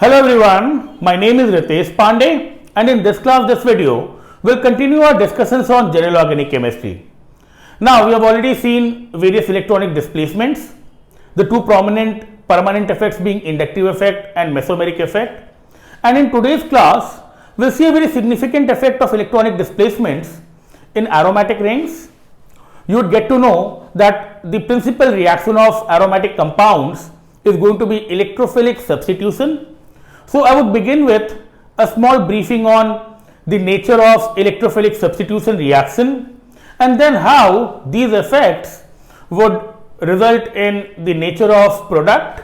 Hello everyone, my name is Ritesh Pandey and in this video, we'll continue our discussions on general organic chemistry. Now, we have already seen various electronic displacements, the two prominent permanent effects being inductive effect and mesomeric effect. And in today's class, we'll see a very significant effect of electronic displacements in aromatic rings. You would get to know that the principal reaction of aromatic compounds is going to be electrophilic substitution. So, I would begin with a small briefing on the nature of electrophilic substitution reaction and then how these effects would result in the nature of product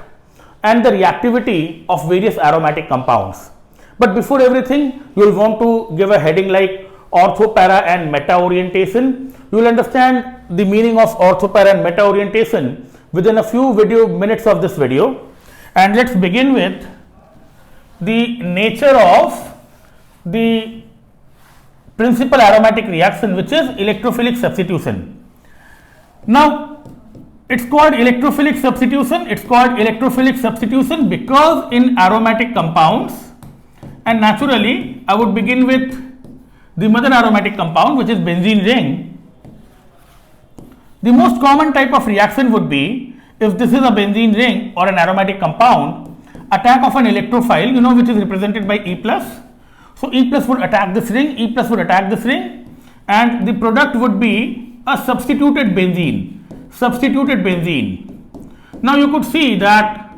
and the reactivity of various aromatic compounds. But before everything, you will want to give a heading like ortho, para and meta orientation. You will understand the meaning of ortho, para and meta orientation within a few minutes of this video. And let's begin with the nature of the principal aromatic reaction, which is electrophilic substitution. Now, it's called electrophilic substitution. It's called electrophilic substitution because in aromatic compounds, and naturally, I would begin with the mother aromatic compound, which is benzene ring. The most common type of reaction would be, if this is a benzene ring or an aromatic compound, attack of an electrophile, which is represented by E plus. So, E plus would attack this ring, E plus would attack this ring, and the product would be a substituted benzene. Now, you could see that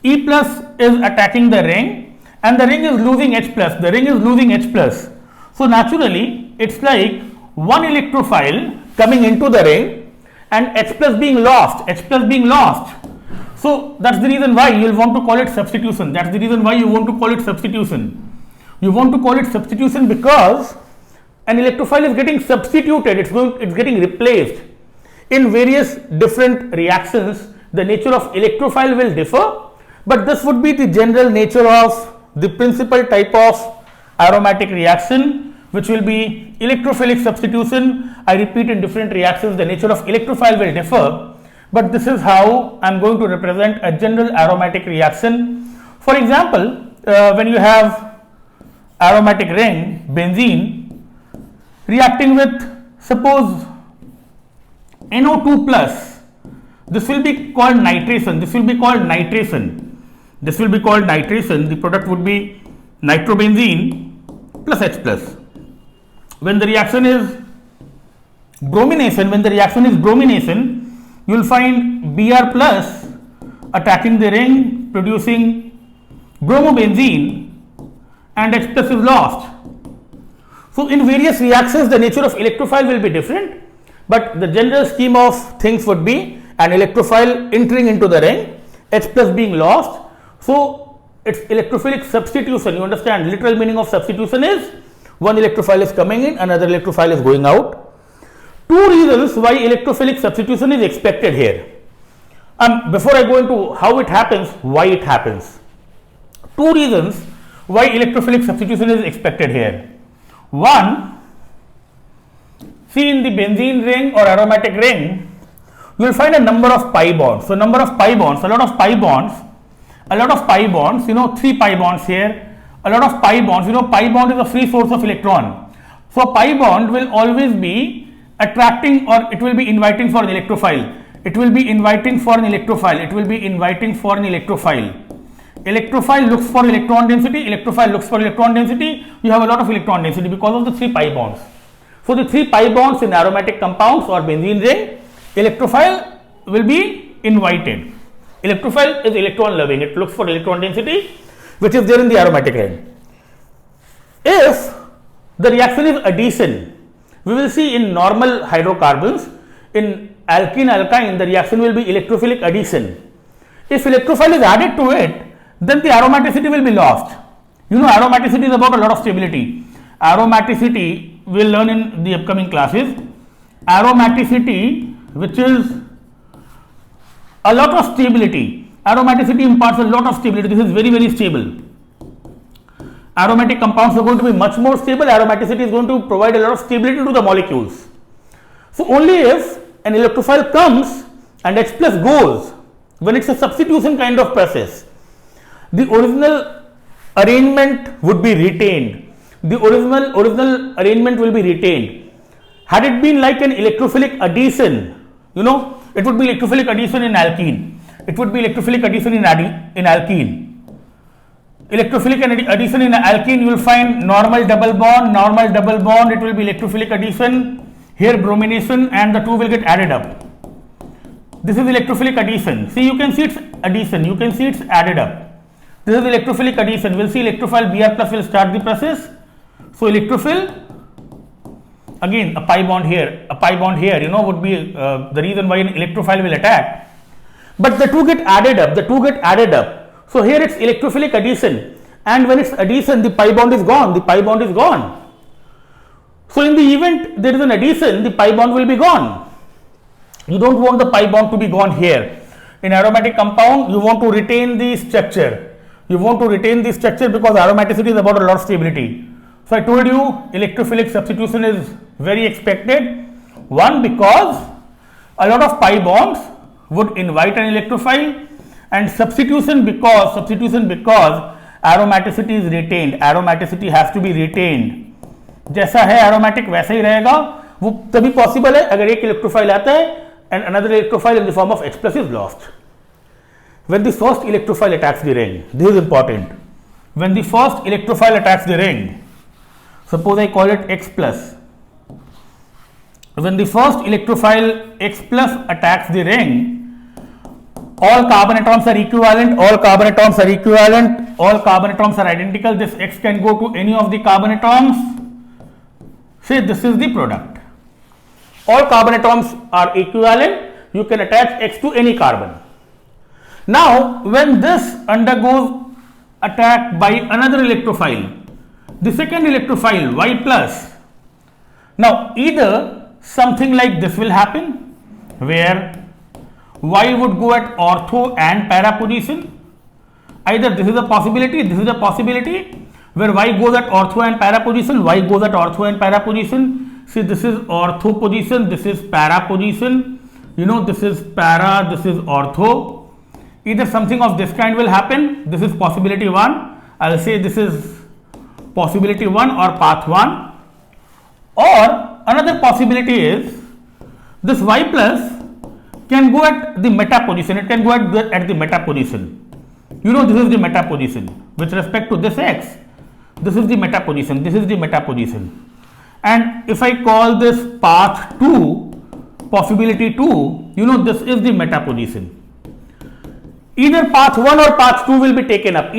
E plus is attacking the ring and the ring is losing H plus. So, naturally, it's like one electrophile coming into the ring and H plus being lost. So, that's the reason why you will want to call it substitution. You want to call it substitution because an electrophile is getting substituted, it's getting replaced. In various different reactions, the nature of electrophile will differ, but this would be the general nature of the principal type of aromatic reaction, which will be electrophilic substitution. I repeat, in different reactions, the nature of electrophile will differ. But this is how I am going to represent a general aromatic reaction. For example, when you have aromatic ring benzene reacting with, suppose, NO2 plus, this will be called nitration. The product would be nitrobenzene plus H plus. When the reaction is bromination, you will find Br plus attacking the ring, producing bromobenzene, and H plus is lost. So, in various reactions, the nature of electrophile will be different, but the general scheme of things would be an electrophile entering into the ring, H plus being lost. So, it's electrophilic substitution. You understand, literal meaning of substitution is one electrophile is coming in, another electrophile is going out. Two reasons why electrophilic substitution is expected here. Before I go into how it happens, why it happens. Two reasons why electrophilic substitution is expected here. One, see, in the benzene ring or aromatic ring, you will find a number of pi bonds. So, a lot of pi bonds, 3 pi bonds here, a lot of pi bonds. Pi bond is a free source of electron. So, pi bond will always be attracting, or it will be inviting for an electrophile. Electrophile looks for electron density, you have a lot of electron density because of the 3 pi bonds. So, the 3 pi bonds in aromatic compounds or benzene ring, electrophile will be invited. Electrophile is electron loving, it looks for electron density which is there in the aromatic ring. If the reaction is addition, we will see in normal hydrocarbons, in alkyne, the reaction will be electrophilic addition. If electrophile is added to it, then the aromaticity will be lost. Aromaticity is about a lot of stability. Aromaticity we will learn in the upcoming classes. Aromaticity, which is a lot of stability. Aromaticity imparts a lot of stability. This is very, very stable. Aromatic compounds are going to be much more stable. Aromaticity is going to provide a lot of stability to the molecules. So, only if an electrophile comes and H plus goes, when it's a substitution kind of process, the original arrangement would be retained. The original arrangement will be retained. Had it been like an electrophilic addition, you know, it would be electrophilic addition in alkene. It would be electrophilic addition in alkene. Electrophilic addition in alkene, you will find normal double bond, it will be electrophilic addition, here bromination, and the two will get added up. This is electrophilic addition. See, you can see its addition, you can see it's added up. This is electrophilic addition. We'll see electrophile Br plus will start the process. So electrophile, again a pi bond here, you know, would be the reason why an electrophile will attack. But the two get added up, So here it's electrophilic addition, and when it's addition, the pi bond is gone, So in the event there is an addition, the pi bond will be gone. You don't want the pi bond to be gone here. In aromatic compound, you want to retain the structure. Because aromaticity is about a lot of stability. So I told you electrophilic substitution is very expected. One, because a lot of pi bonds would invite an electrophile, and substitution because aromaticity is retained. Aromaticity has to be retained. जैसा है aromatic वैसा ही रहेगा. वो तभी possible है अगर एक electrophile आता है and another electrophile in the form of X plus is lost. When the first electrophile attacks the ring, this is important. When the first electrophile attacks the ring, suppose I call it X plus. When the first electrophile X plus attacks the ring, all carbon atoms are equivalent, all carbon atoms are identical. This X can go to any of the carbon atoms. Say this is the product. All carbon atoms are equivalent. You can attach X to any carbon. Now, when this undergoes attack by another electrophile, the second electrophile Y plus, now either something like this will happen, where Y would go at ortho and para position. Either this is a possibility, where Y goes at ortho and para position, See, this is ortho position, this is para position, you know, this is para, this is ortho. Either something of this kind will happen. This is possibility 1. I will say this is possibility 1 or path 1. Or another possibility is this Y plus can go at the meta position. It can go at the meta position. You know, this is the meta position with respect to this X. This is the meta position. And if I call this path 2, possibility 2, you know, this is the meta position. Either path 1 or path 2 will be taken up.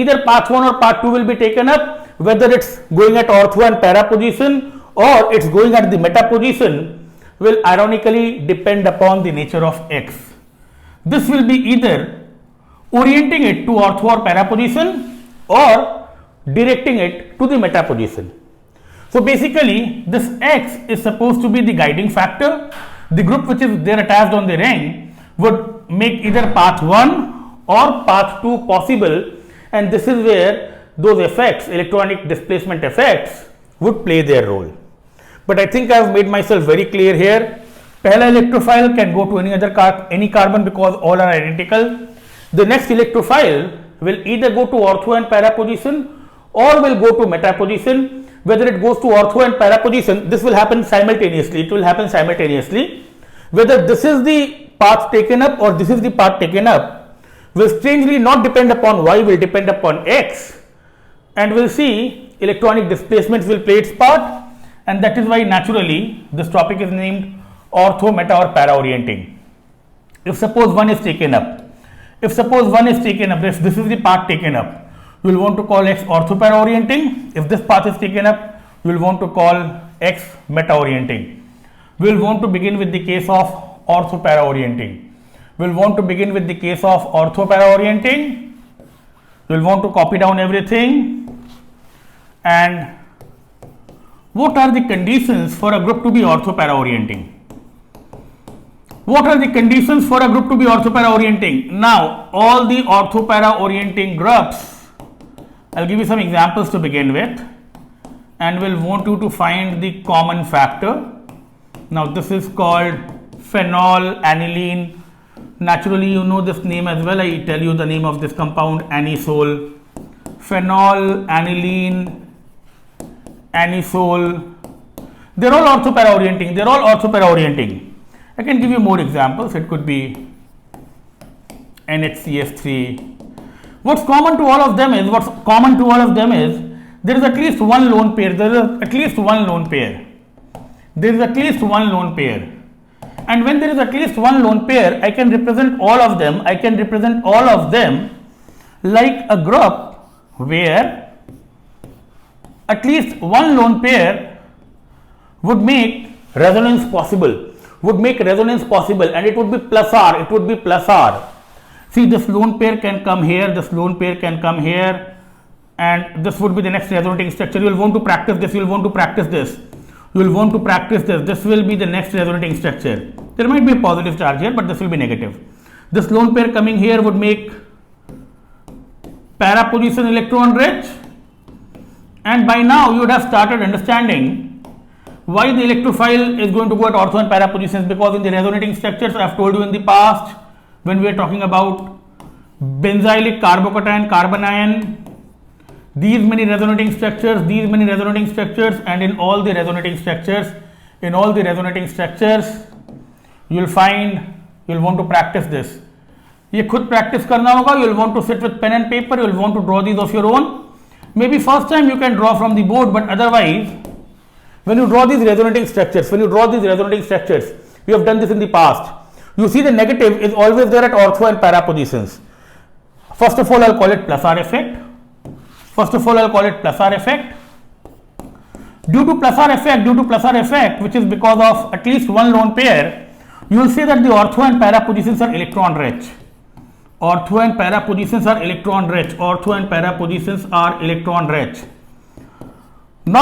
Whether it's going at ortho and para position or it's going at the meta position will ironically depend upon the nature of X. This will be either orienting it to ortho or para position or directing it to the meta position. So basically this X is supposed to be the guiding factor. The group which is there attached on the ring would make either path 1 or path 2 possible, and this is where those effects, electronic displacement effects, would play their role. But I think I have made myself very clear here. Pehla electrophile can go to any carbon because all are identical. The next electrophile will either go to ortho and para position or will go to meta position. Whether it goes to ortho and para position, this will happen simultaneously. Whether this is the path taken up or this is the path taken up will strangely not depend upon Y, will depend upon X, and we'll see electronic displacements will play its part, and that is why naturally this topic is named ortho, meta or para orienting. If suppose one is taken up, if this is the path taken up, you will want to call X ortho para orienting. If this path is taken up, you will want to call X meta orienting. We will want to begin with the case of ortho para orienting. We will want to begin with the case of ortho para orienting. We will want to copy down everything. And what are the conditions for a group to be ortho para orienting? What are the conditions for a group to be ortho para orienting? Now, all the ortho para orienting groups, I'll give you some examples to begin with, and we'll want you to find the common factor. Now, this is called phenol aniline. Naturally, you know this name as well. I tell you the name of this compound, anisole. phenol, aniline, anisole. They're all orthopara orienting. They're all orthopara orienting. I can give you more examples. It could be NHCS3. What's common to all of them is there is at least one lone pair. There is at least one lone pair. And when there is at least one lone pair, I can represent all of them. Like a group where at least one lone pair would make resonance possible, and it would be plus R. See, this lone pair can come here, this lone pair can come here, and this would be the next resonating structure. You will want to practice this, this will be the next resonating structure. There might be a positive charge here, but this will be negative. This lone pair coming here would make para position electron rich, and by now you would have started understanding why the electrophile is going to go at ortho and para positions, because in the resonating structures I have told you in the past, when we are talking about benzylic carbocation, carbon ion, these many resonating structures, and in all the resonating structures, you will want to practice this. ये खुद practice करना होगा. You will want to sit with pen and paper. You will want to draw these of your own. Maybe first time you can draw from the board, but otherwise, when you draw these resonating structures, we have done this in the past. You see the negative is always there at ortho and para positions. First of all, I'll call it plus R effect. Due to plus R effect, which is because of at least one lone pair, you will see that the ortho and para positions are electron rich. Not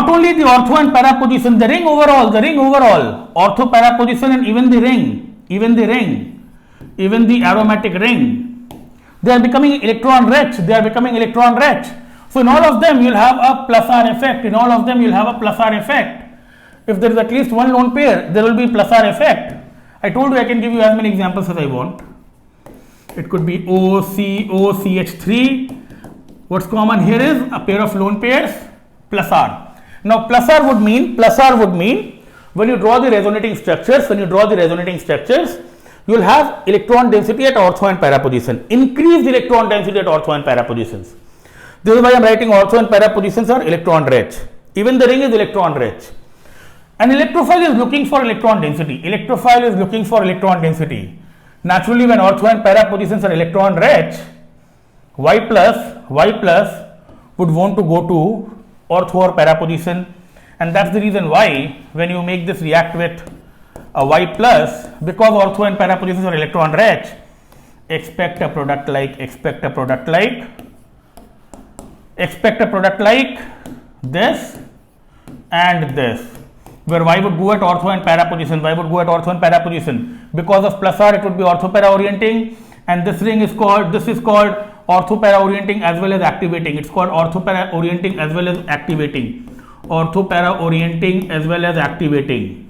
only the ortho and para position, the ring overall, ortho para position, and even the aromatic ring, they are becoming electron rich. So in all of them you will have a plus R effect. If there is at least one lone pair, there will be plus R effect. I told you I can give you as many examples as I want. It could be OCOCH3. What's common here is a pair of lone pairs plus R. Now plus R would mean when you draw the resonating structures, you will have electron density at ortho and para position, increased electron density at ortho and para positions. This is why I am writing ortho and para positions are electron rich. Even the ring is electron rich. An electrophile is looking for electron density. Naturally, when ortho and para positions are electron rich, Y plus would want to go to ortho or para position, and that's the reason why when you make this react with a Y plus, because ortho and para positions are electron rich, expect a product like this and this, where Y would go at ortho and para position. Because of plus R, it would be ortho para orienting, and this is called ortho para orienting as well as activating. It's called ortho para orienting as well as activating.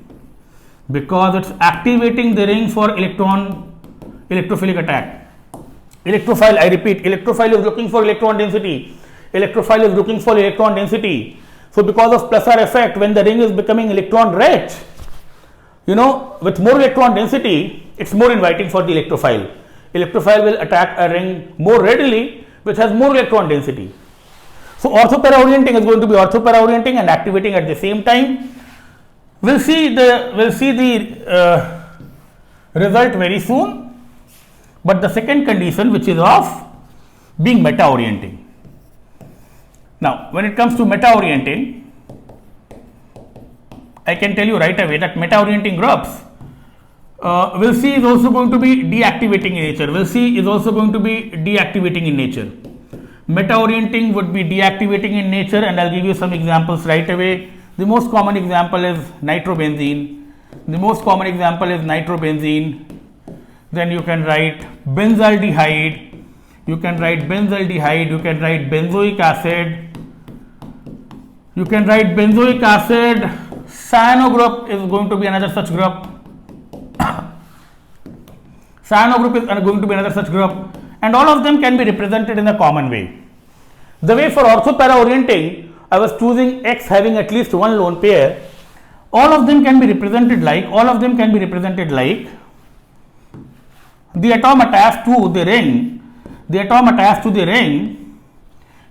Because it's activating the ring for electrophilic attack. Electrophile, I repeat, electrophile is looking for electron density. So because of plus R effect, when the ring is becoming electron rich, with more electron density, it's more inviting for the electrophile. Electrophile will attack a ring more readily, which has more electron density. So ortho para orienting is going to be ortho para orienting and activating at the same time. We'll see the result very soon. But the second condition, which is of being meta orienting. Now, when it comes to meta orienting, I can tell you right away that meta orienting groups we'll see is also going to be deactivating in nature. Meta orienting would be deactivating in nature, and I'll give you some examples right away. The most common example is nitrobenzene. Then you can write benzaldehyde. You can write benzoic acid. Cyano group is going to be another such group. And all of them can be represented in a common way. The way for ortho-para orienting, I was choosing X having at least one lone pair. All of them can be represented like, the atom attached to the ring,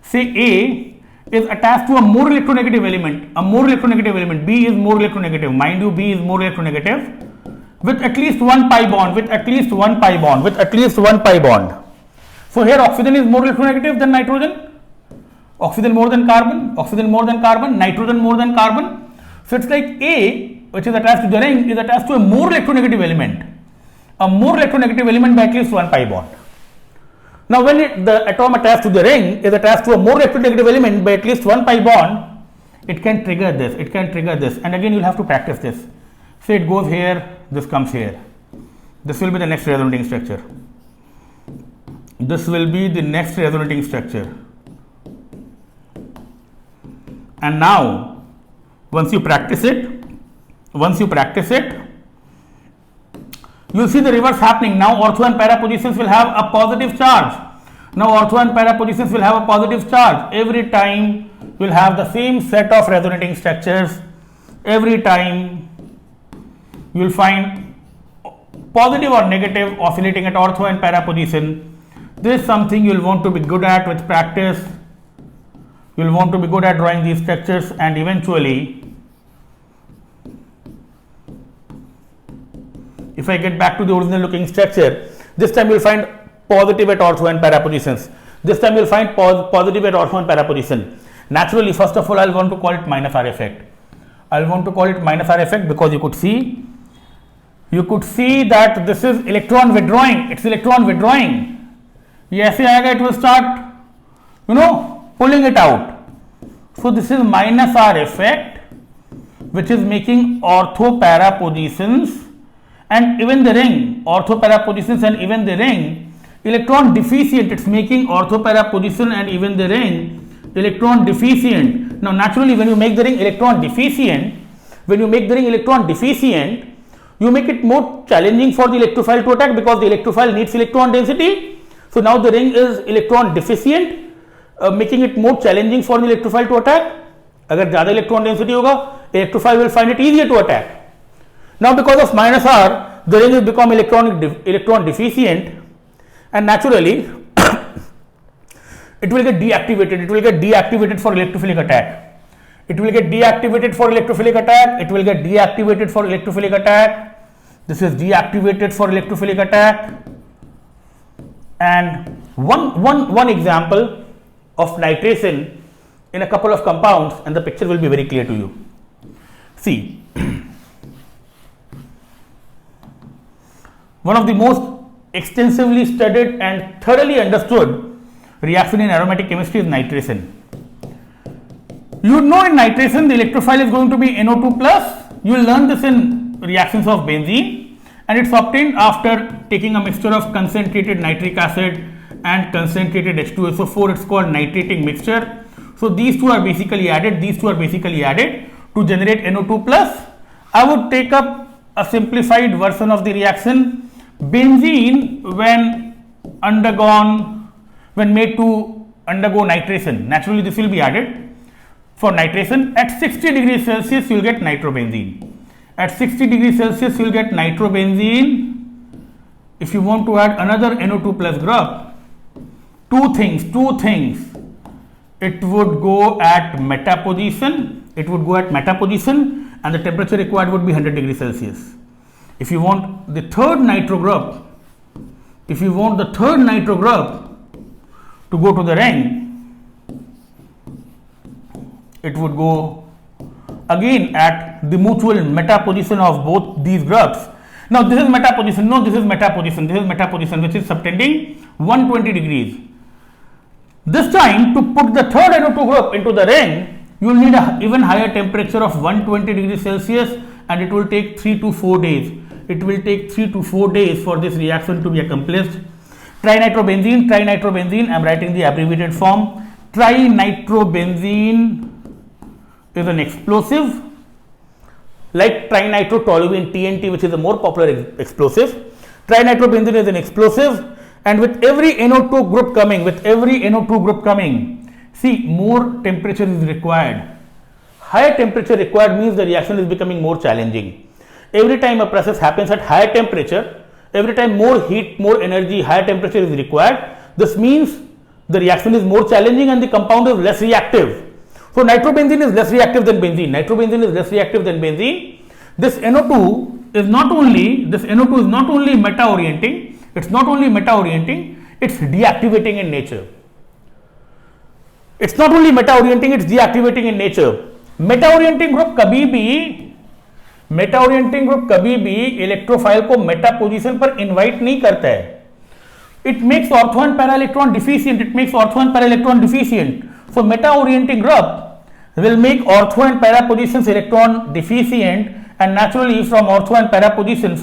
say A is attached to a more electronegative element, B is more electronegative, mind you, B is more electronegative, with at least one pi bond, So here oxygen is more electronegative than nitrogen, oxygen more than carbon, nitrogen more than carbon. So it's like A, which is attached to the ring, is attached to a more electronegative element, by at least one pi bond. Now when the atom attached to the ring is attached to a more electronegative element by at least one pi bond, it can trigger this, and again you'll have to practice this. Say it goes here, this comes here. This will be the next resonating structure. And now once you practice it, you'll see the reverse happening. Now ortho and para positions will have a positive charge. Every time you'll have the same set of resonating structures. Every time you'll find positive or negative oscillating at ortho and para position. This is something you'll want to be good at with practice. You'll want to be good at drawing these structures, and eventually, if I get back to the original looking structure, this time you'll find positive at ortho and para positions. Naturally, first of all, I'll want to call it minus R effect. Because you could see that this is electron withdrawing. Yes, it will start, pulling it out. So this is minus R effect, which is making ortho-para positions and even the ring, electron deficient. It's making ortho-para position and even the ring electron deficient. Now naturally, when you make the ring electron deficient, you make it more challenging for the electrophile to attack, because the electrophile needs electron density. So now the ring is electron deficient, making it more challenging for the electrophile to attack. अगर ज़्यादा electron density होगा, electrophile will find it easier to attack. Now because of minus R, the ring has become electron deficient, and naturally it will get deactivated for electrophilic attack. This is deactivated for electrophilic attack. And one example of nitration in a couple of compounds, and the picture will be very clear to you. See, one of the most extensively studied and thoroughly understood reaction in aromatic chemistry is nitration. You know, in nitration the electrophile is going to be NO2 plus. You will learn this in reactions of benzene, and it's obtained after taking a mixture of concentrated nitric acid and concentrated H2SO4. It's called nitrating mixture. So these two are basically added to generate NO2 plus. I would take up a simplified version of the reaction. Benzene, when made to undergo nitration, naturally this will be added for nitration. At 60 degrees Celsius you will get nitrobenzene. If you want to add another NO2 plus group, two things, it would go at meta position, and the temperature required would be 100 degrees Celsius. If you want the third nitro group, to go to the ring, it would go again at the mutual meta position of both these groups. Now this is meta position, which is subtending 120 degrees. This time, to put the third NO2 group into the ring, you will need an even higher temperature of 120 degrees Celsius, and it will take 3 to 4 days. For this reaction to be accomplished. Trinitrobenzene, I am writing the abbreviated form. Trinitrobenzene is an explosive like trinitrotoluene TNT, which is a more popular explosive. Trinitrobenzene is an explosive, and with every NO2 group coming, See, more temperature is required. Higher temperature required means the reaction is becoming more challenging. Every time a process happens at higher temperature, every time more heat, more energy, higher temperature is required. This means the reaction is more challenging and the compound is less reactive. So nitrobenzene is less reactive than benzene. Nitrobenzene is less reactive than benzene. This NO2 is not only meta-orienting. It's not only meta-orienting. It's deactivating in nature. It's not only meta-orienting. It's deactivating in nature. Meta-orienting group कभी भी electrophile को Meta position पर invite नहीं करता है. It makes ortho and para electron deficient. So meta orienting group will make ortho and para positions electron deficient, and naturally from ortho and para position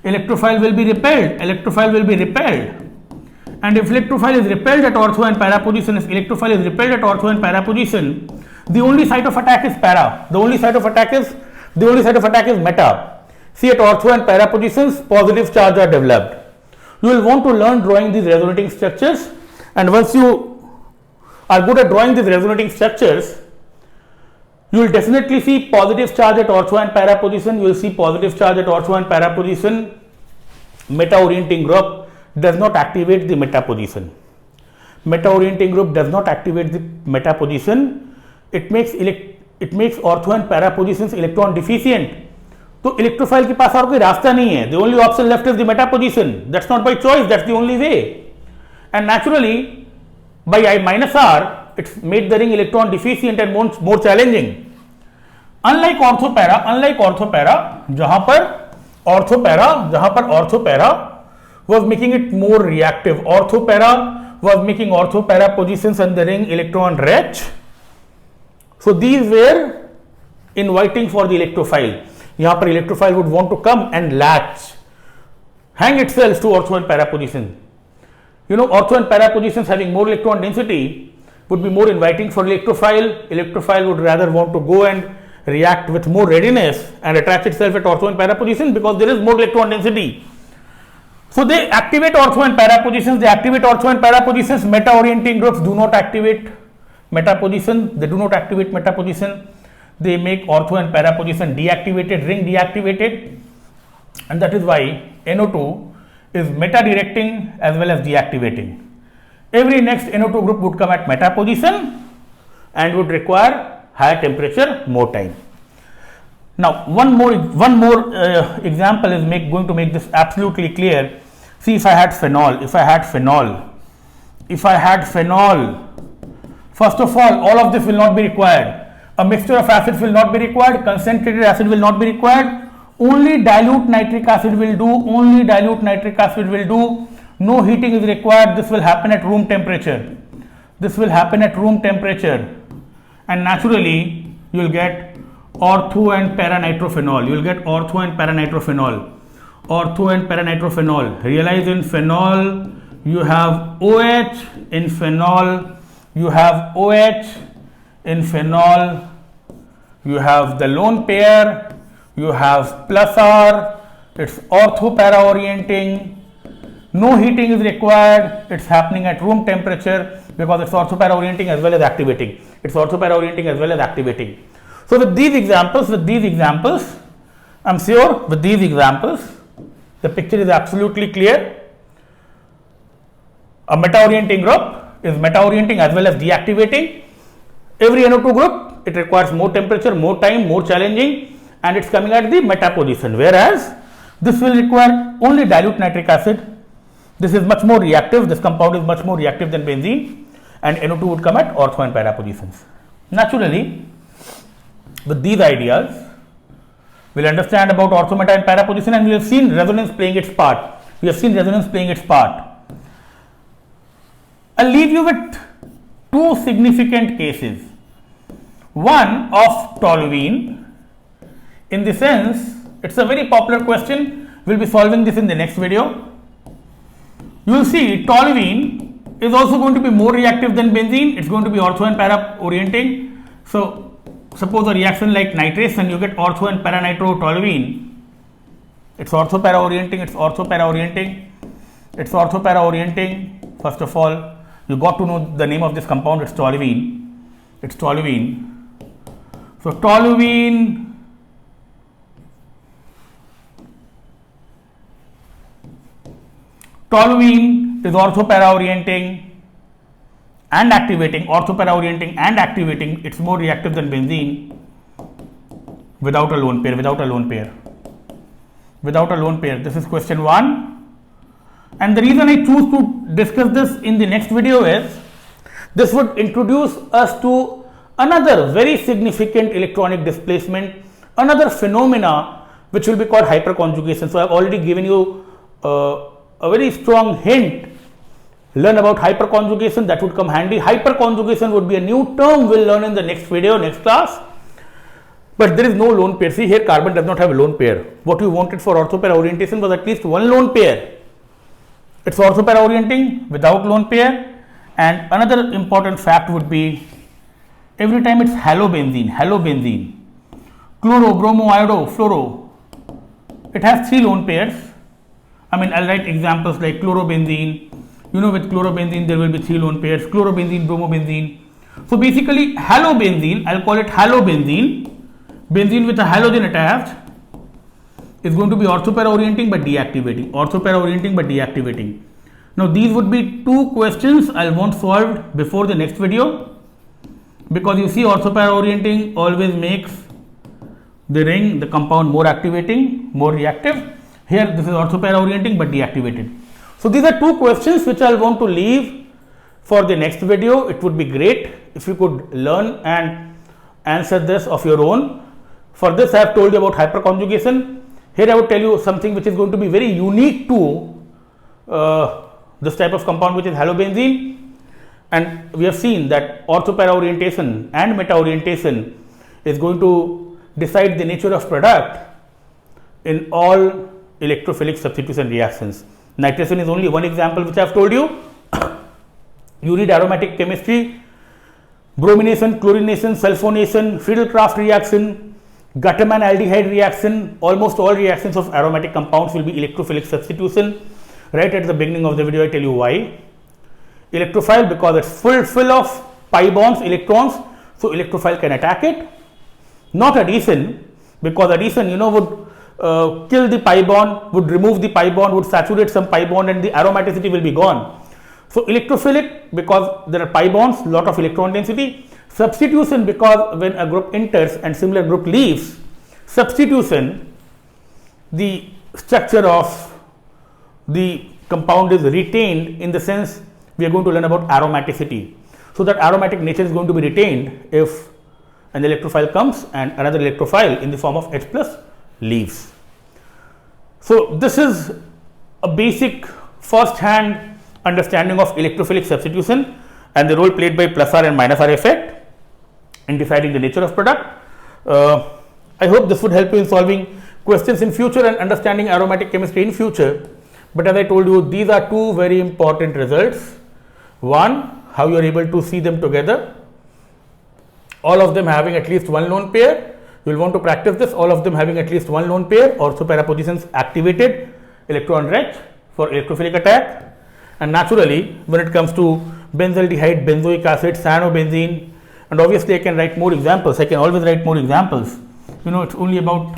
electrophile will be repelled. And if electrophile is repelled at ortho and para position, the only site of attack is para. The only site of attack is meta. See, at ortho and para positions, positive charge are developed. You will want to learn drawing these resonating structures, and once you are good at drawing these resonating structures, you will definitely see positive charge at ortho and para position. You will see positive charge at ortho and para position. Meta orienting group does not activate the meta position. It makes ortho and para positions electron deficient. तो electrophile के पास और कोई रास्ता नहीं है. The only option left is the meta position. That's not by choice. That's the only way. And naturally, by I minus R, it's made the ring electron deficient and more challenging. Unlike ortho para, जहां पर ortho para was making it more reactive. Ortho para was making ortho para positions and the ring electron rich. So these were inviting for the electrophile. यहाँ पर electrophile would want to come and hang itself to ortho and para position. You know, ortho and para positions having more electron density would be more inviting for electrophile. Electrophile would rather want to go and react with more readiness and attach itself at ortho and para position because there is more electron density. So they activate ortho and para positions. Meta orienting groups do not activate meta position. They make ortho and para position deactivated, ring deactivated, and that is why NO2 is meta directing as well as deactivating. Every next NO2 group would come at meta position and would require higher temperature, more time. Now one more example is going to make this absolutely clear. See, if I had phenol, first of all of this will not be required. A mixture of acids will not be required, concentrated acid will not be required, only dilute nitric acid will do, no heating is required. This will happen at room temperature, and naturally you will get ortho and para nitrophenol. Realize in phenol you have OH, in phenol you have the lone pair, you have plus R, it's ortho para orienting, no heating is required, it's happening at room temperature because it's ortho para orienting as well as activating. So with these examples, I'm sure with these examples, the picture is absolutely clear. A meta orienting group is meta orienting as well as deactivating. Every NO2 group, it requires more temperature, more time, more challenging, and it's coming at the meta position, whereas this will require only dilute nitric acid. This is much more reactive, this compound is much more reactive than benzene, and NO2 would come at ortho and para positions. Naturally, with these ideas, we'll understand about ortho, meta and para position, and we have seen resonance playing its part. I'll leave you with two significant cases. One of toluene. In the sense, it's a very popular question. We'll be solving this in the next video. You will see toluene is also going to be more reactive than benzene. It's going to be ortho and para orienting. So suppose a reaction like nitrates and you get ortho and para nitro toluene. It's ortho para orienting. First of all, You got to know the name of this compound. It's toluene. It's toluene. So toluene is orthopara orienting and activating. Orthopara orienting and activating. It's more reactive than benzene without a lone pair. Without a lone pair. Without a lone pair. This is question 1. And the reason I choose to discuss this in the next video is this would introduce us to another very significant electronic displacement, another phenomena which will be called hyperconjugation. So I have already given you a very strong hint. Learn about hyperconjugation, that would come handy. Hyperconjugation would be a new term we'll learn in the next video, next class. But there is no lone pair. See here, carbon does not have a lone pair. What we wanted for orthopara orientation was at least one lone pair. It's orthopara orienting without lone pair. And another important fact would be every time it's halobenzene, chloro, bromo, iodo, fluoro, it has 3 lone pairs. I mean, I'll write examples like chlorobenzene. You know, with chlorobenzene there will be 3 lone pairs, chlorobenzene, bromobenzene. So basically halobenzene, I'll call it halobenzene, benzene with a halogen attached, is going to be orthopara orienting but deactivating. Orthopara orienting but deactivating. Now these would be 2 questions I'll want solved before the next video, because you see orthopara orienting always makes the ring, the compound, more activating, more reactive. Here this is orthopara orienting but deactivated. So these are 2 questions which I'll want to leave for the next video. It would be great if you could learn and answer this of your own. For this I have told you about hyperconjugation. Here I would tell you something which is going to be very unique to this type of compound, which is halobenzene. And we have seen that orthopara orientation and meta orientation is going to decide the nature of product in all electrophilic substitution reactions. Nitration is only one example which I have told you. You read aromatic chemistry, bromination, chlorination, sulfonation, Friedel-Crafts reaction, Gutermann aldehyde reaction. Almost all reactions of aromatic compounds will be electrophilic substitution. Right at the beginning of the video I tell you why. Electrophile because it's full of pi bonds, electrons, so electrophile can attack it. Not adhesion, because adhesion, you know, would kill the pi bond, would remove the pi bond, would saturate some pi bond, and the aromaticity will be gone. So electrophilic because there are pi bonds, lot of electron density. Substitution because when a group enters and similar group leaves. Substitution, the structure of the compound is retained, in the sense we are going to learn about aromaticity. So that aromatic nature is going to be retained if an electrophile comes and another electrophile in the form of H plus leaves. So this is a basic first hand understanding of electrophilic substitution and the role played by plus R and minus R effect in deciding the nature of product. I hope this would help you in solving questions in future and understanding aromatic chemistry in future. But as I told you, these are 2 very important results. One, how you are able to see them together, all of them having at least one lone pair. You will want to practice this, all of them having at least one lone pair, orthopara positions activated, electron rich for electrophilic attack. And naturally, when it comes to benzaldehyde, benzoic acid, cyanobenzene, and obviously I can write more examples, I can always write more examples. You know, it's only about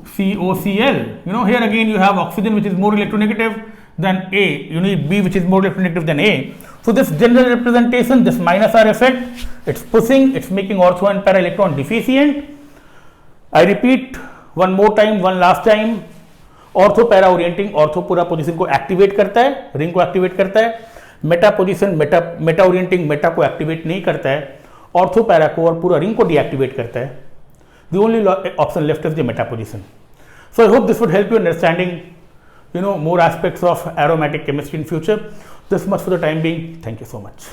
COCl. You know, here again you have oxygen which is more electronegative than A. You need B which is more electronegative than A. So this general representation, this minus R effect, it's pushing, it's making ortho and para electron deficient. I repeat one more time, one last time. Ortho para orienting, ortho पूरा position को activate करता है, ring को activate करता है. Meta position Meta orienting Meta को activate नहीं करता है, ऑर्थो पैरा को और पूरा रिंग को डीएक्टिवेट करता है. The only option left is the meta position. So I hope this would help you understanding, more aspects of aromatic chemistry in future. This much for the time being. Thank you so much.